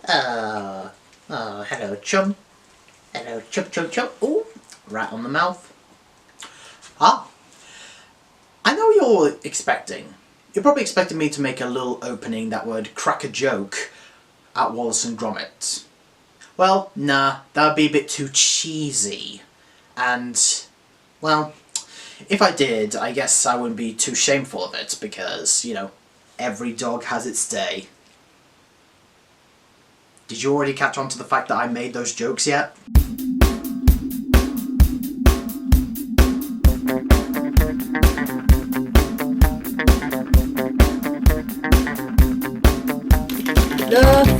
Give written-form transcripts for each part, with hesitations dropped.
Hello, chum. Hello, chum, chum, chum. Ooh, right on the mouth. Ah, I know you're probably expecting me to make a little opening that would crack a joke at Wallace and Gromit. Well, nah, that would be a bit too cheesy. And, well, if I did, I guess I wouldn't be too shameful of it, because, you know, every dog has its day. Did you already catch on to the fact that I made those jokes yet? The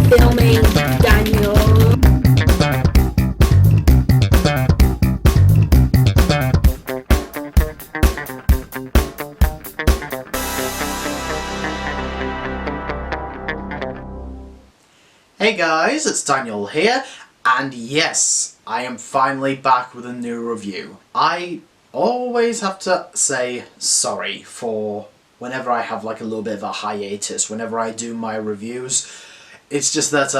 filming Daniel. Hey guys, it's Daniel here, and yes, I am finally back with a new review. I always have to say sorry for whenever I have like a little bit of a hiatus, whenever I do my reviews. It's just that,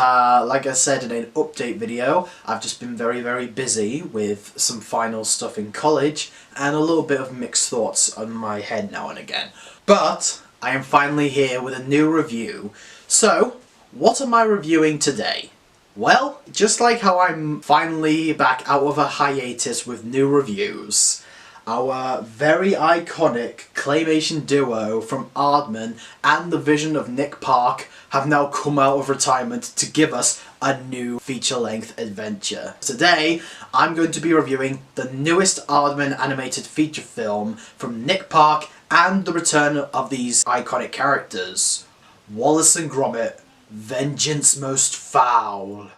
like I said in an update video, I've just been very busy with some final stuff in college and a little bit of mixed thoughts on my head now and again. But I am finally here with a new review. So, what am I reviewing today? Well, just like how I'm finally back out of a hiatus with new reviews, our very iconic claymation duo from Aardman and the vision of Nick Park have now come out of retirement to give us a new feature-length adventure. Today, I'm going to be reviewing the newest Aardman animated feature film from Nick Park and the return of these iconic characters, Wallace and Gromit, Vengeance Most Fowl.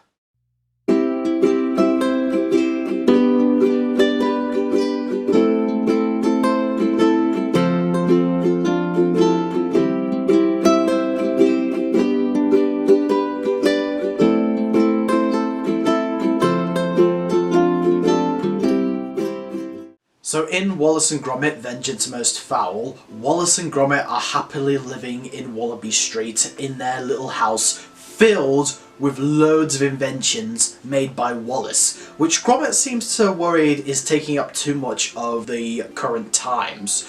So in Wallace and Gromit, Vengeance Most Fowl, Wallace and Gromit are happily living in Wallaby Street in their little house filled with loads of inventions made by Wallace, which Gromit seems to worried is taking up too much of the current times.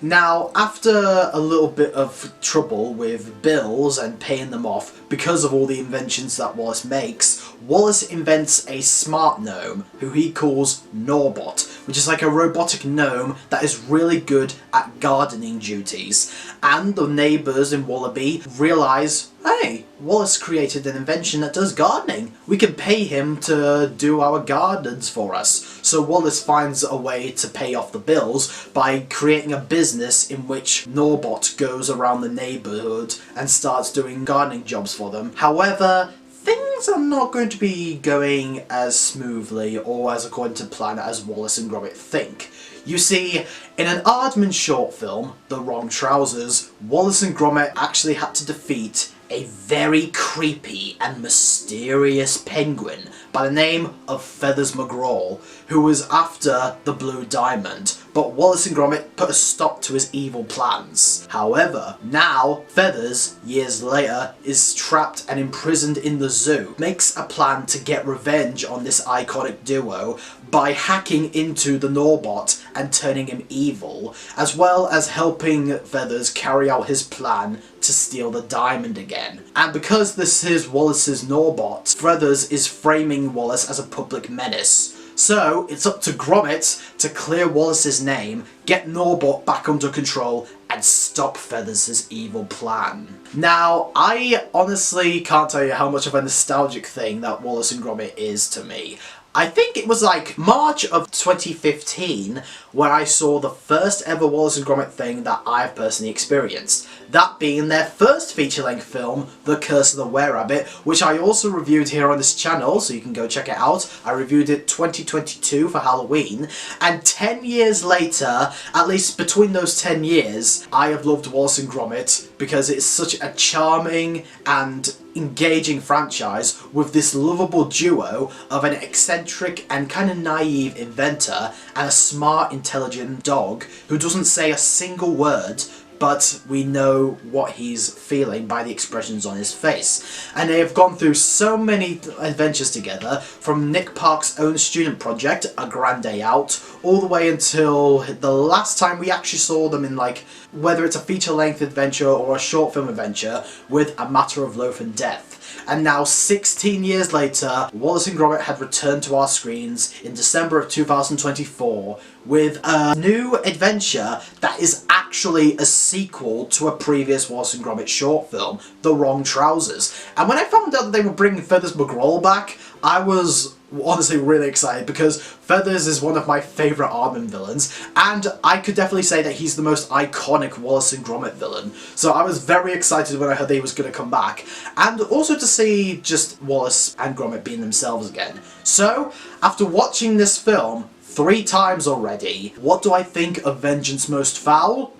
Now, after a little bit of trouble with bills and paying them off because of all the inventions that Wallace makes, Wallace invents a smart gnome who he calls Norbot, which is like a robotic gnome that is really good at gardening duties. And the neighbours in Wallaby realise, hey, Wallace created an invention that does gardening. We can pay him to do our gardens for us. So Wallace finds a way to pay off the bills by creating a business in which Norbot goes around the neighbourhood and starts doing gardening jobs for them. However, things are not going to be going as smoothly or as according to plan as Wallace and Gromit think. You see, in an Aardman short film, The Wrong Trousers, Wallace and Gromit actually had to defeat a very creepy and mysterious penguin by the name of Feathers McGraw, who was after the Blue Diamond, but Wallace and Gromit put a stop to his evil plans. However, now Feathers, years later, is trapped and imprisoned in the zoo, makes a plan to get revenge on this iconic duo by hacking into the Norbot and turning him evil, as well as helping Feathers carry out his plan to steal the diamond again. And because this is Wallace's Norbot, Feathers is framing Wallace as a public menace. So it's up to Gromit to clear Wallace's name, get Norbot back under control, and stop Feathers' evil plan. Now, I honestly can't tell you how much of a nostalgic thing that Wallace and Gromit is to me. I think it was like March of 2015 where I saw the first ever Wallace and Gromit thing that I've personally experienced. That being their first feature-length film, The Curse of the Were-Rabbit, which I also reviewed here on this channel, so you can go check it out. I reviewed it 2022 for Halloween, and 10 years later, at least between those 10 years, I have loved Wallace and Gromit because it's such a charming and engaging franchise with this lovable duo of an eccentric and kind of naive inventor and a smart, intelligent dog who doesn't say a single word but we know what he's feeling by the expressions on his face. And they have gone through so many adventures together, from Nick Park's own student project, A Grand Day Out, all the way until the last time we actually saw them in, like, whether it's a feature-length adventure or a short film adventure, with A Matter of Loaf and Death. And now, 16 years later, Wallace and Gromit had returned to our screens in December of 2024 with a new adventure that is actually a sequel to a previous Wallace and Gromit short film, The Wrong Trousers. And when I found out that they were bringing Feathers McGraw back, I was honestly really excited, because Feathers is one of my favourite Aardman villains, and I could definitely say that he's the most iconic Wallace and Gromit villain. So I was very excited when I heard that he was going to come back, and also to see just Wallace and Gromit being themselves again. So, after watching this film 3 times already, what do I think of Vengeance Most Fowl?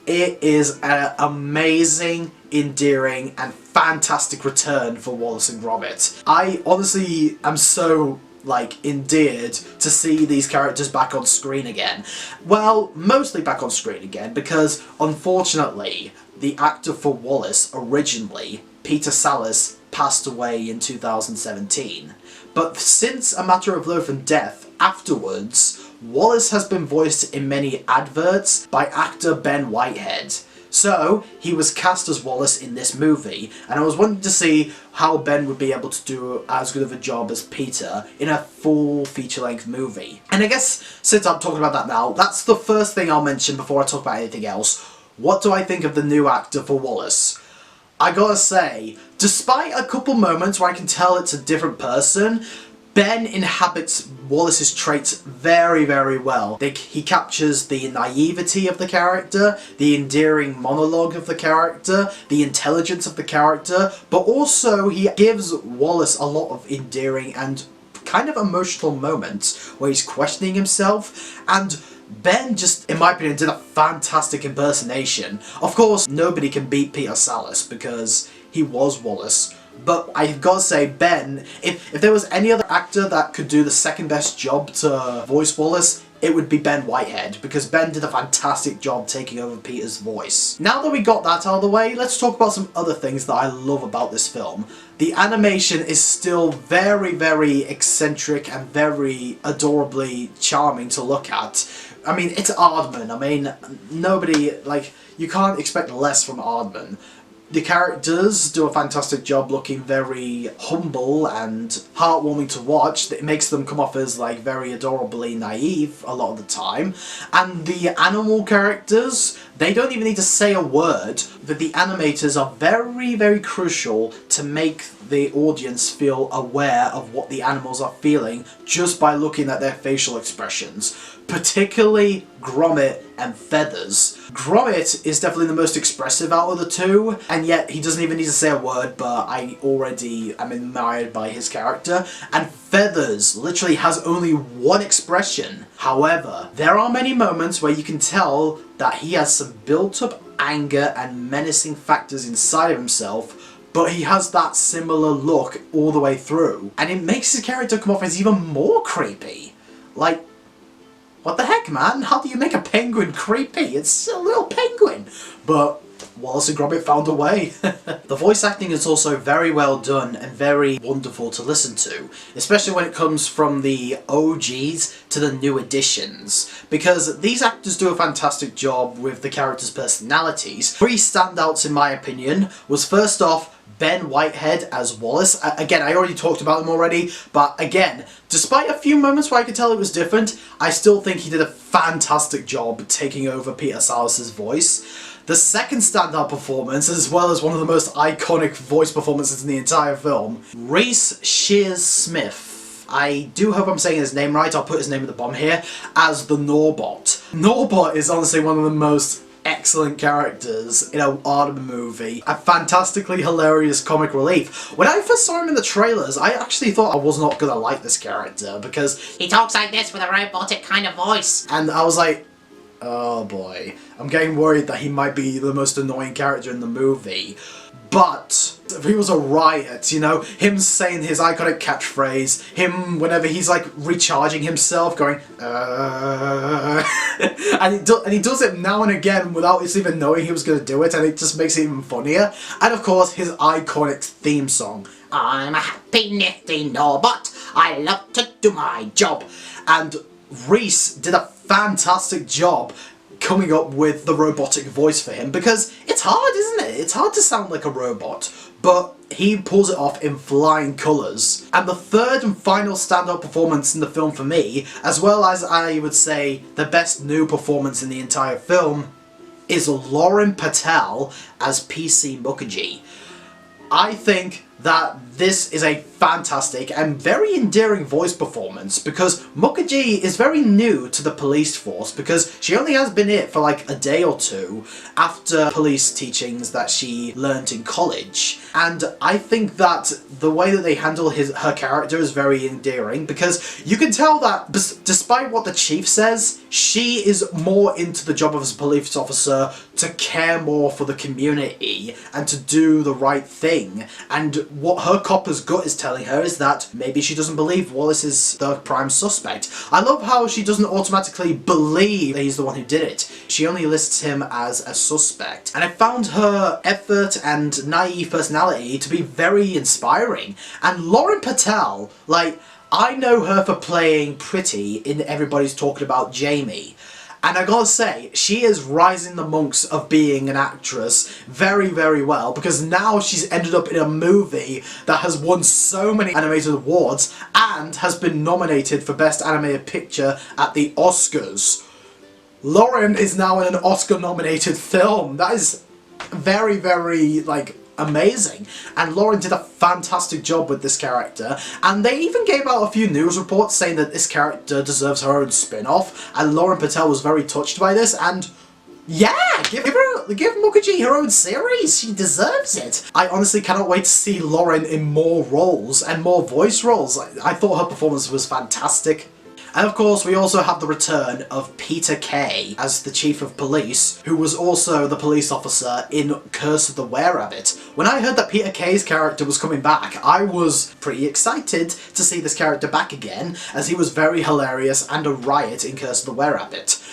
It is an amazing, endearing, and fantastic return for Wallace and Gromit. I honestly am so, like, endeared to see these characters back on screen again. Well, mostly back on screen again, because unfortunately, the actor for Wallace originally, Peter Sallis, passed away in 2017. But since A Matter of Loaf and Death, afterwards, Wallace has been voiced in many adverts by actor Ben Whitehead. So, he was cast as Wallace in this movie, and I was wanting to see how Ben would be able to do as good of a job as Peter in a full feature-length movie. And I guess, since I'm talking about that now, that's the first thing I'll mention before I talk about anything else. What do I think of the new actor for Wallace? I gotta say, despite a couple moments where I can tell it's a different person, Ben inhabits Wallace's traits very, very well. He captures the naivety of the character, the endearing monologue of the character, the intelligence of the character, but also he gives Wallace a lot of endearing and kind of emotional moments where he's questioning himself, and Ben just, in my opinion, did a fantastic impersonation. Of course, nobody can beat Peter Sallis because he was Wallace. But I've got to say, Ben, if there was any other actor that could do the second best job to voice Wallace, it would be Ben Whitehead, because Ben did a fantastic job taking over Peter's voice. Now that we got that out of the way, let's talk about some other things that I love about this film. The animation is still very, very eccentric and very adorably charming to look at. I mean, it's Aardman. I mean, nobody, like, you can't expect less from Aardman. The characters do a fantastic job looking very humble and heartwarming to watch. It makes them come off as, like, very adorably naive a lot of the time. And the animal characters, they don't even need to say a word, but the animators are very, very crucial to make the audience feel aware of what the animals are feeling just by looking at their facial expressions. Particularly Gromit and Feathers. Gromit is definitely the most expressive out of the two, and yet he doesn't even need to say a word, but I already am admired by his character. And Feathers literally has only one expression. However, there are many moments where you can tell that he has some built-up anger and menacing factors inside of himself, but he has that similar look all the way through, and it makes his character come off as even more creepy. Like, what the heck, man? How do you make a penguin creepy? It's a little penguin! But Wallace and Gromit found a way. The voice acting is also very well done and very wonderful to listen to, especially when it comes from the OGs to the new additions, because these actors do a fantastic job with the characters' personalities. 3 standouts in my opinion was, first off, Ben Whitehead as Wallace. Again, I already talked about him already, but again, despite a few moments where I could tell it was different, I still think he did a fantastic job taking over Peter Sallis' voice. The second standout performance, as well as one of the most iconic voice performances in the entire film, Reese Shears-Smith. I do hope I'm saying his name right, I'll put his name at the bottom here, as the Norbot. Norbot is honestly one of the most excellent characters in an Aardman movie. A fantastically hilarious comic relief. When I first saw him in the trailers, I actually thought I was not gonna like this character because he talks like this with a robotic kind of voice. And I was like, oh boy, I'm getting worried that he might be the most annoying character in the movie. But He was a riot, you know, him saying his iconic catchphrase, him whenever he's like recharging himself going and he does it now and again without us even knowing he was going to do it, and it just makes it even funnier. And of course his iconic theme song, I'm a happy nifty Norbot, I love to do my job. And Reese did a fantastic job coming up with the robotic voice for him, because it's hard, isn't it? It's hard to sound like a robot, but he pulls it off in flying colours. And the third and final standout performance in the film for me, as well as I would say the best new performance in the entire film, is Lauren Patel as PC Mukherjee. I think that this is a fantastic and very endearing voice performance, because Mukherjee is very new to the police force, because she only has been it for like a day or two after police teachings that she learnt in college. And I think that the way that they handle her character is very endearing, because you can tell that despite what the chief says, she is more into the job as a police officer to care more for the community and to do the right thing. And what her copper's gut is telling her is that maybe she doesn't believe Wallace is the prime suspect. I love how she doesn't automatically believe that he's the one who did it. She only lists him as a suspect. And I found her effort and naive personality to be very inspiring. And Lauren Patel, like, I know her for playing Pretty in Everybody's Talking About Jamie. And I gotta say, she is rising amongst of being an actress very, very well, because now she's ended up in a movie that has won so many animated awards and has been nominated for Best Animated Picture at the Oscars. Lauren is now in an Oscar-nominated film. That is very, very, like, amazing. And Lauren did a fantastic job with this character, and they even gave out a few news reports saying that this character deserves her own spin-off, and Lauren Patel was very touched by this, and yeah, give Mukherjee her own series. She deserves it. I honestly cannot wait to see Lauren in more roles and more voice roles. I thought her performance was fantastic. And of course, we also have the return of Peter Kay as the Chief of Police, who was also the police officer in Curse of the Were-Rabbit. When I heard that Peter Kay's character was coming back, I was pretty excited to see this character back again, as he was very hilarious and a riot in Curse of the Were-Rabbit.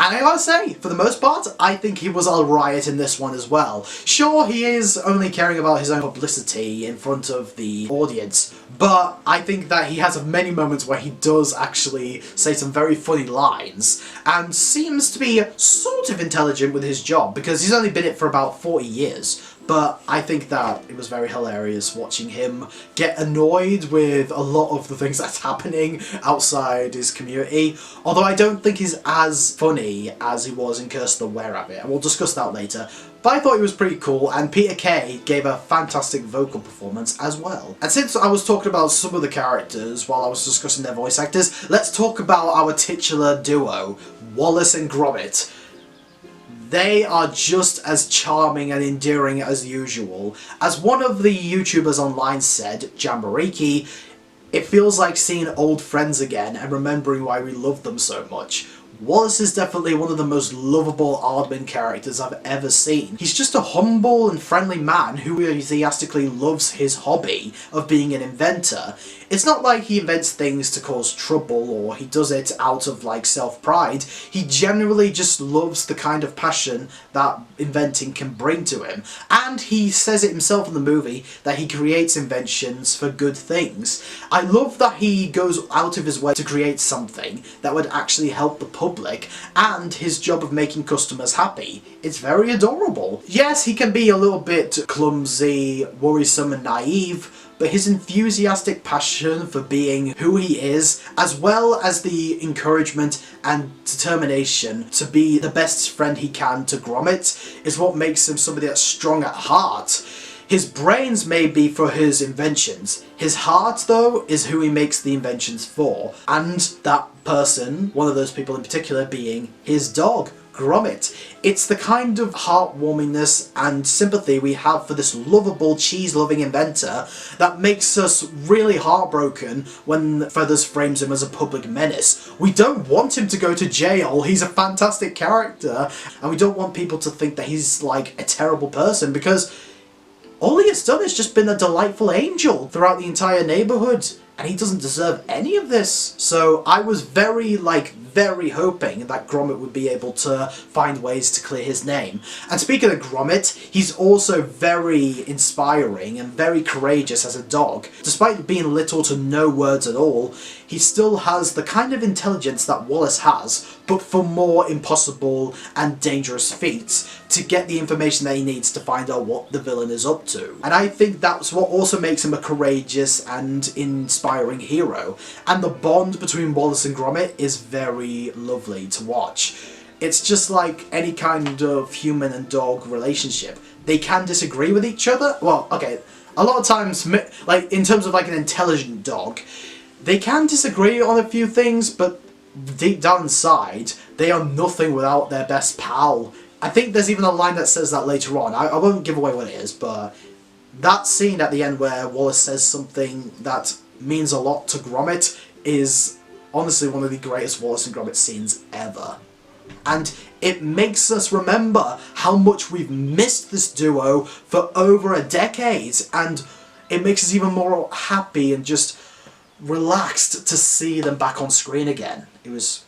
And I gotta say, for the most part, I think he was a riot in this one as well. Sure, he is only caring about his own publicity in front of the audience, but I think that he has many moments where he does actually say some very funny lines, and seems to be sort of intelligent with his job, because he's only been it for about 40 years. But I think that it was very hilarious watching him get annoyed with a lot of the things that's happening outside his community. Although I don't think he's as funny as he was in Curse of the Were-Rabbit, and we'll discuss that later. But I thought he was pretty cool, and Peter Kay gave a fantastic vocal performance as well. And since I was talking about some of the characters while I was discussing their voice actors, let's talk about our titular duo, Wallace and Gromit. They are just as charming and endearing as usual. As one of the YouTubers online said, Jamboree, it feels like seeing old friends again and remembering why we love them so much. Wallace is definitely one of the most lovable Aardman characters I've ever seen. He's just a humble and friendly man who enthusiastically loves his hobby of being an inventor. It's not like he invents things to cause trouble or he does it out of like self-pride. He generally just loves the kind of passion that inventing can bring to him. And he says it himself in the movie that he creates inventions for good things. I love that he goes out of his way to create something that would actually help the public, and his job of making customers happy. It's very adorable. Yes, he can be a little bit clumsy, worrisome and naive, but his enthusiastic passion for being who he is, as well as the encouragement and determination to be the best friend he can to Gromit, is what makes him somebody that's strong at heart. His brains may be for his inventions. His heart, though, is who he makes the inventions for. And that person, one of those people in particular, being his dog, Gromit. It's the kind of heartwarmingness and sympathy we have for this lovable, cheese-loving inventor that makes us really heartbroken when Feathers frames him as a public menace. We don't want him to go to jail. He's a fantastic character, and we don't want people to think that he's like a terrible person, because all he has done is just been a delightful angel throughout the entire neighbourhood, and he doesn't deserve any of this. So I was very hoping that Gromit would be able to find ways to clear his name. And speaking of Gromit, he's also very inspiring and very courageous as a dog. Despite being little to no words at all, he still has the kind of intelligence that Wallace has, but for more impossible and dangerous feats to get the information that he needs to find out what the villain is up to. And I think that's what also makes him a courageous and inspiring hero. And the bond between Wallace and Gromit is very lovely to watch. It's just like any kind of human and dog relationship. They can disagree with each other. Well, okay, a lot of times, like in terms of like an intelligent dog, they can disagree on a few things, but deep down inside, they are nothing without their best pal. I think there's even a line that says that later on. I won't give away what it is, but that scene at the end where Wallace says something that means a lot to Gromit is honestly one of the greatest Wallace and Gromit scenes ever. And it makes us remember how much we've missed this duo for over a decade, and it makes us even more happy and just relaxed to see them back on screen again. It was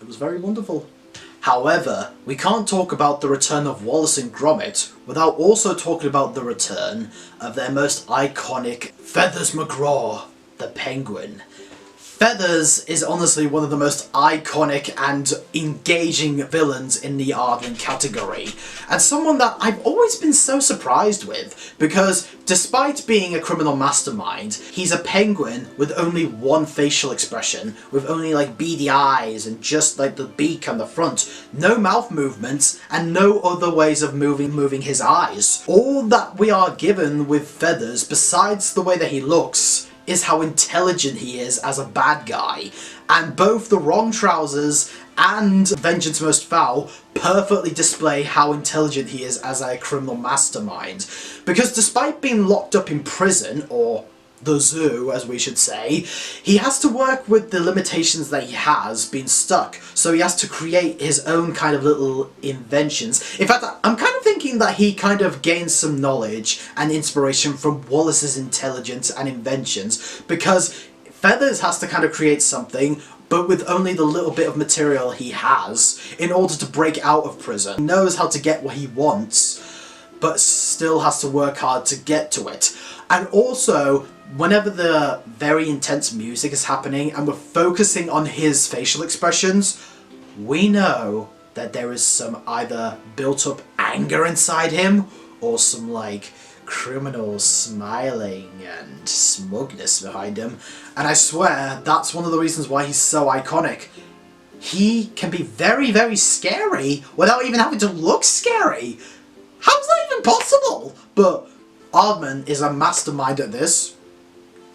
very wonderful. However, we can't talk about the return of Wallace and Gromit without also talking about the return of their most iconic Feathers McGraw, the penguin. Feathers is honestly one of the most iconic and engaging villains in the Aardman category, and someone that I've always been so surprised with, because despite being a criminal mastermind, he's a penguin with only one facial expression, with only like beady eyes and just like the beak on the front, no mouth movements, and no other ways of moving his eyes. All that we are given with Feathers, besides the way that he looks, is how intelligent he is as a bad guy, and both the Wrong Trousers and Vengeance Most Fowl perfectly display how intelligent he is as a criminal mastermind. Because despite being locked up in prison, or the zoo as we should say, he has to work with the limitations that he has been stuck, so he has to create his own kind of little inventions. In fact, I'm kind of thinking that he kind of gains some knowledge and inspiration from Wallace's intelligence and inventions, because Feathers has to kind of create something but with only the little bit of material he has in order to break out of prison. He knows how to get what he wants, but still has to work hard to get to it. And also, whenever the very intense music is happening and we're focusing on his facial expressions, we know that there is some either built up anger inside him or some like criminal smiling and smugness behind him. And I swear that's one of the reasons why he's so iconic. He can be very, very scary without even having to look scary. How's that even possible? But Aardman is a mastermind at this.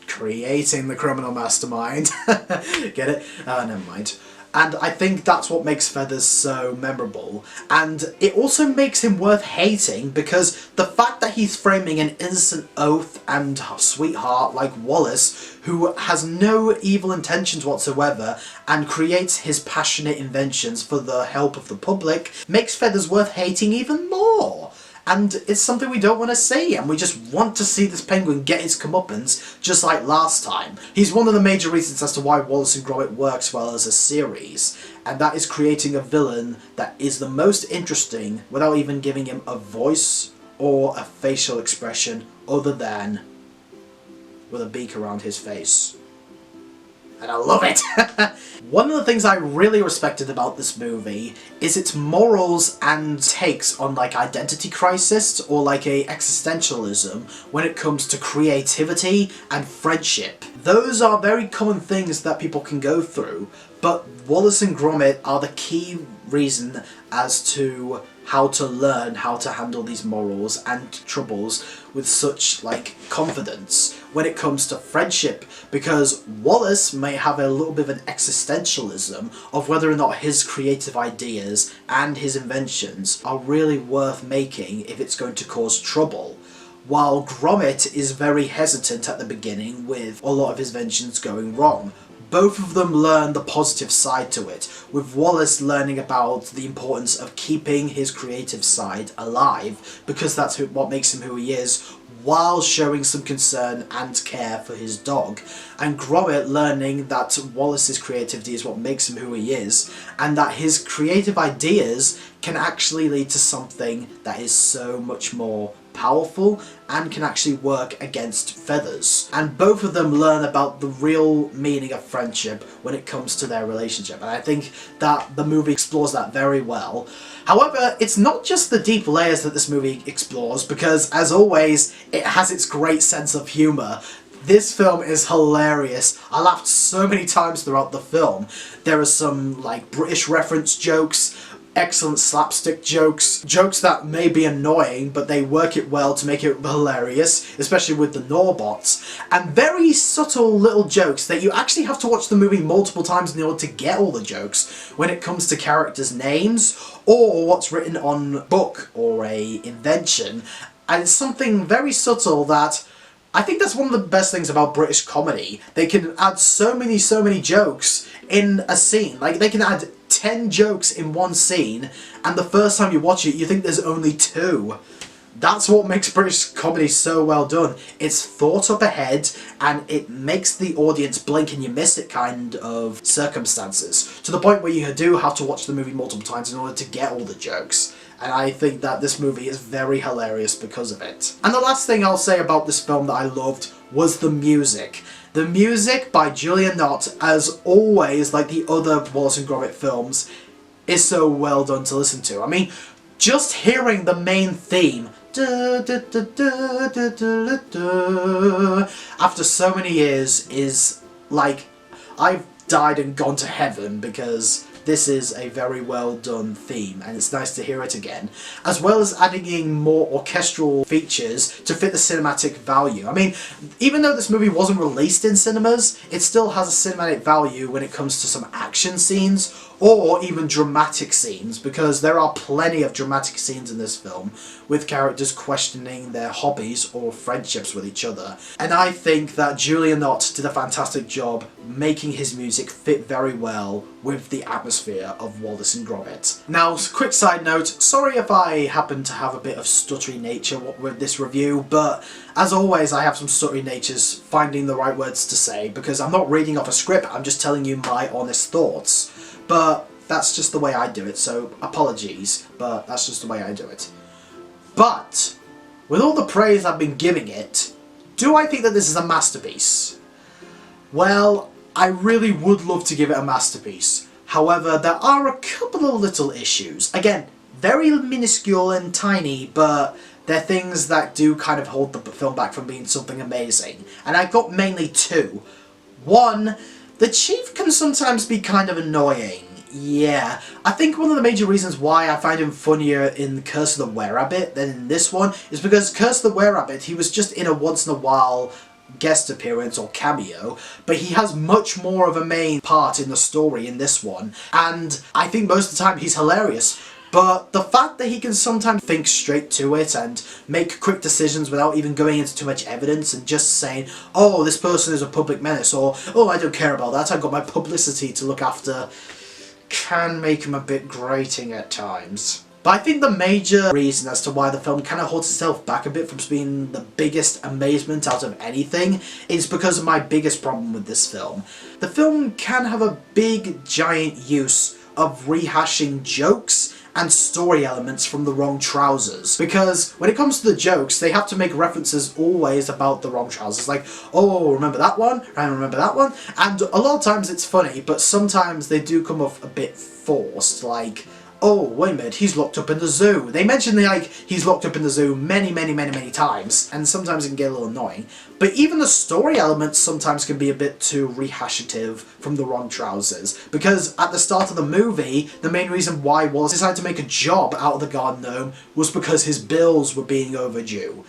Creating the criminal mastermind. Get it? Never mind. And I think that's what makes Feathers so memorable. And it also makes him worth hating, because the fact that he's framing an innocent oaf and sweetheart like Wallace, who has no evil intentions whatsoever and creates his passionate inventions for the help of the public, makes Feathers worth hating even more. And it's something we don't want to see, and we just want to see this penguin get his comeuppance, just like last time. He's one of the major reasons as to why Wallace and Gromit works well as a series, and that is creating a villain that is the most interesting without even giving him a voice or a facial expression other than with a beak around his face. And I love it! One of the things I really respected about this movie is its morals and takes on like identity crisis or like a existentialism when it comes to creativity and friendship. Those are very common things that people can go through, but Wallace and Gromit are the key reason as to how to learn how to handle these morals and troubles with such like confidence when it comes to friendship, because Wallace may have a little bit of an existentialism of whether or not his creative ideas and his inventions are really worth making if it's going to cause trouble, while Gromit is very hesitant at the beginning with a lot of his inventions going wrong. Both of them learn the positive side to it, with Wallace learning about the importance of keeping his creative side alive, because that's what makes him who he is, while showing some concern and care for his dog. And Gromit learning that Wallace's creativity is what makes him who he is, and that his creative ideas can actually lead to something that is so much more powerful and can actually work against Feathers. And both of them learn about the real meaning of friendship when it comes to their relationship, and I think that the movie explores that very well. However, it's not just the deep layers that this movie explores, because as always, it has its great sense of humour. This film is hilarious. I laughed so many times throughout the film. There are some like British reference jokes, excellent slapstick jokes, jokes that may be annoying but they work it well to make it hilarious, especially with the Norbots, and very subtle little jokes that you actually have to watch the movie multiple times in order to get all the jokes when it comes to characters' names or what's written on book or a invention. And it's something very subtle that I think that's one of the best things about British comedy. They can add so many jokes in a scene. Like, they can add 10 jokes in one scene, and the first time you watch it, you think there's only 2. That's what makes British comedy so well done. It's thought up ahead, and it makes the audience blink and you miss it kind of circumstances, to the point where you do have to watch the movie multiple times in order to get all the jokes. And I think that this movie is very hilarious because of it. And the last thing I'll say about this film that I loved was the music. The music by Julia Nott, as always, like the other Wallace and Gromit films, is so well done to listen to. I mean, just hearing the main theme after so many years is like, I've died and gone to heaven, because this is a very well done theme and it's nice to hear it again, as well as adding in more orchestral features to fit the cinematic value. I mean, even though this movie wasn't released in cinemas, it still has a cinematic value when it comes to some action scenes or even dramatic scenes, because there are plenty of dramatic scenes in this film with characters questioning their hobbies or friendships with each other. And I think that Julia Nott did a fantastic job making his music fit very well with the atmosphere of Wallace and Gromit. Now, quick side note, sorry if I happen to have a bit of stuttery nature with this review, but as always I have some stuttery natures finding the right words to say, because I'm not reading off a script, I'm just telling you my honest thoughts. But that's just the way I do it, so apologies, but that's just the way I do it. But, with all the praise I've been giving it, do I think that this is a masterpiece? Well, I really would love to give it a masterpiece. However, there are a couple of little issues. Again, very minuscule and tiny, but they're things that do kind of hold the film back from being something amazing. And I've got mainly 2. One, the Chief can sometimes be kind of annoying. Yeah, I think one of the major reasons why I find him funnier in Curse of the Were-Rabbit than in this one is because Curse of the Were-Rabbit, he was just in a once-in-a-while guest appearance or cameo, but he has much more of a main part in the story in this one, and I think most of the time he's hilarious. But the fact that he can sometimes think straight to it and make quick decisions without even going into too much evidence and just saying, oh, this person is a public menace, or oh, I don't care about that, I've got my publicity to look after, can make him a bit grating at times. But I think the major reason as to why the film kind of holds itself back a bit from being the biggest amazement out of anything is because of my biggest problem with this film. The film can have a big, giant use of rehashing jokes and story elements from The Wrong Trousers. Because when it comes to the jokes, they have to make references always about The Wrong Trousers. Like, oh, remember that one? I remember that one? And a lot of times it's funny, but sometimes they do come off a bit forced. Like, oh, wait a minute, he's locked up in the zoo. They mention he's locked up in the zoo many times, and sometimes it can get a little annoying. But even the story elements sometimes can be a bit too rehashative from The Wrong Trousers, because at the start of the movie, the main reason why Wallace decided to make a job out of the garden gnome was because his bills were being overdue.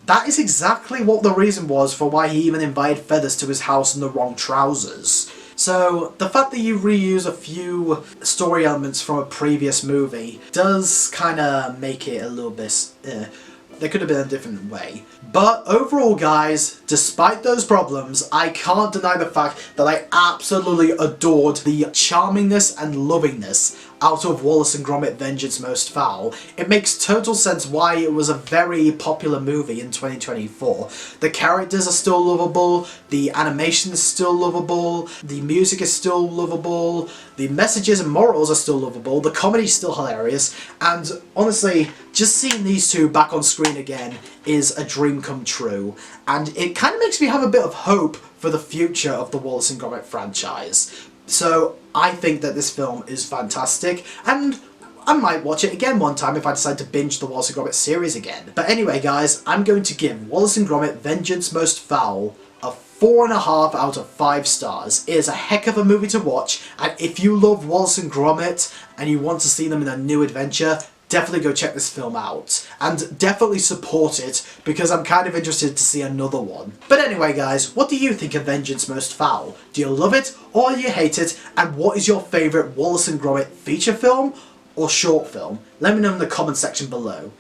That is exactly what the reason was for why he even invited Feathers to his house in The Wrong Trousers. So, the fact that you reuse a few story elements from a previous movie does kind of make it a little bit, there could have been a different way. But overall, guys, despite those problems, I can't deny the fact that I absolutely adored the charmingness and lovingness out of Wallace and Gromit Vengeance Most Foul, it makes total sense why it was a very popular movie in 2024. The characters are still lovable, the animation is still lovable, the music is still lovable, the messages and morals are still lovable, the comedy is still hilarious, and honestly, just seeing these two back on screen again is a dream come true, and it kind of makes me have a bit of hope for the future of the Wallace and Gromit franchise. So I think that this film is fantastic, and I might watch it again one time if I decide to binge the Wallace and Gromit series again. But anyway guys, I'm going to give Wallace and Gromit Vengeance Most Foul a 4.5 out of 5 stars. It is a heck of a movie to watch, and if you love Wallace and Gromit and you want to see them in a new adventure, definitely go check this film out, and definitely support it, because I'm kind of interested to see another one. But anyway guys, what do you think of Vengeance Most Foul? Do you love it, or do you hate it, and what is your favourite Wallace and Gromit feature film or short film? Let me know in the comment section below.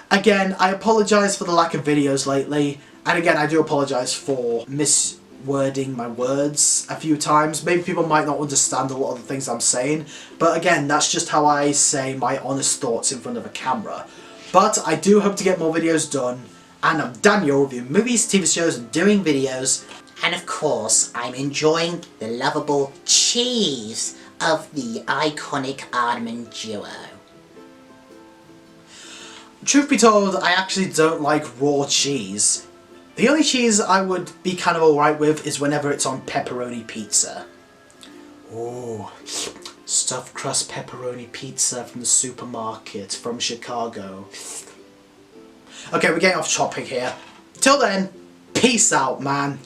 Again, I apologise for the lack of videos lately, and again I do apologise for miswording my words a few times. Maybe people might not understand a lot of the things I'm saying, but again, that's just how I say my honest thoughts in front of a camera. But I do hope to get more videos done, and I'm Daniel, reviewing movies, TV shows, and doing videos. And of course, I'm enjoying the lovable cheese of the iconic Aardman duo. Truth be told, I actually don't like raw cheese. The only cheese I would be kind of alright with is whenever it's on pepperoni pizza. Ooh, stuffed crust pepperoni pizza from the supermarket from Chicago. Okay, we're getting off topic here. Till then, peace out, man.